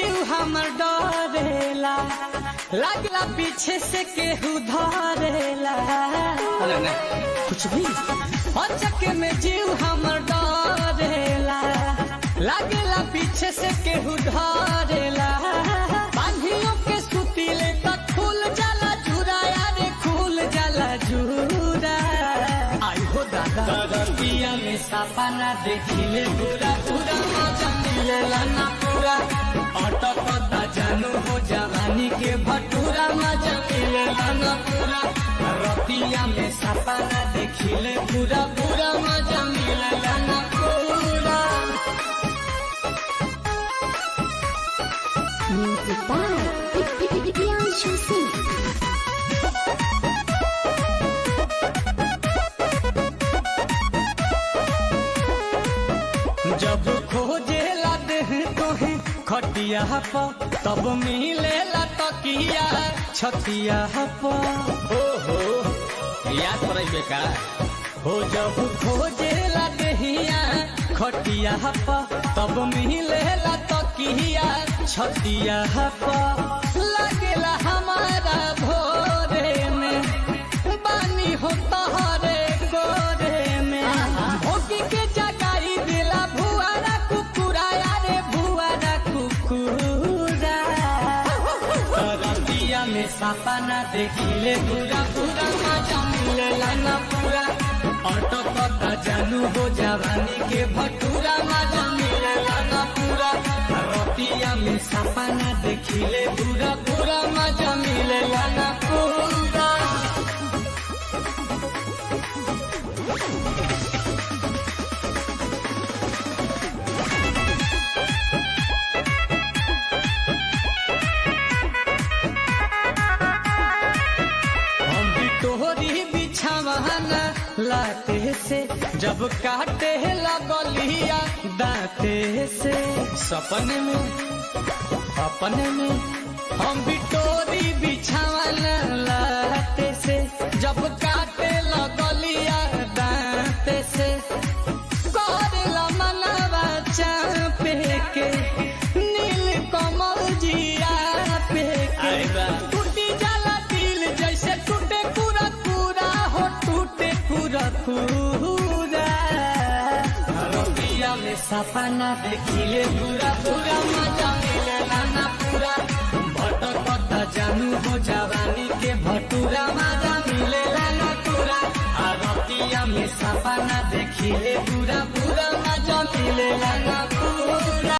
जीव हमर डरेला, लगला पीछे से केहू धरेला। अरे ना कुछ भी अचक में जीव हमर डरेला, लगला पीछे से केहू धरेला। बांधियों के सुतीले तक खुल जाला जुरा, यारे खुल जाला जुरा। आई हो दादा पिया में सपना देखिले पूरा पूरा मजा मिलेला ना पूरा। अटकता जानू हो जवानी के भटूरा, मजा मिलेला ना पूरा। रतिया में सपना देखिले पूरा पूरा मजा मिलेला ना पूरा। Music by Priyanshu Singh. जब खोजेला देह तोहे खटिया पर, तब मिलेला तकिया छतिया पर। ओहो याद पड़े बेका हो जब खोजेला देहिया खटिया पर, तब मिलेला तकिया छतिया पर। लगेला हमारा भोरे में बानी हो तहरे गोरे में। भोगी के जगाई दिला भुआरा कुकुरा, यारे भुआरा कुकुरा। रतिया में सपना देखिले पूरा पूरा मजा मिलेला ना पूरा। अटकता जानू हो जवानी के भटूरा, मजा मिलेला ना पूरा। रतिया में सपना देखिले पूरा पूरा मजा मिलेला ना पूरा। तोहरी बिछावाना लाते से, जब काटे लगलिया दाते से। सपने में अपने में हम भी तोरी बिछावाना लाते से, जब काटे लगलिया दाते से। करेला मनवा चापे के नील कमल जिया पे के। टूटी जाला दिल जैसे टूटे पूरा पूरा हो, टूटे पूरा पूरा। रतिया में सपना देखिले पूरा पूरा मजा मिलेला ना पूरा। भटकता जानू हो जवानी के भटूरा, मजा मिलेला ना पूरा। रतिया में सपना देखिले पूरा पूरा मजा मिलेला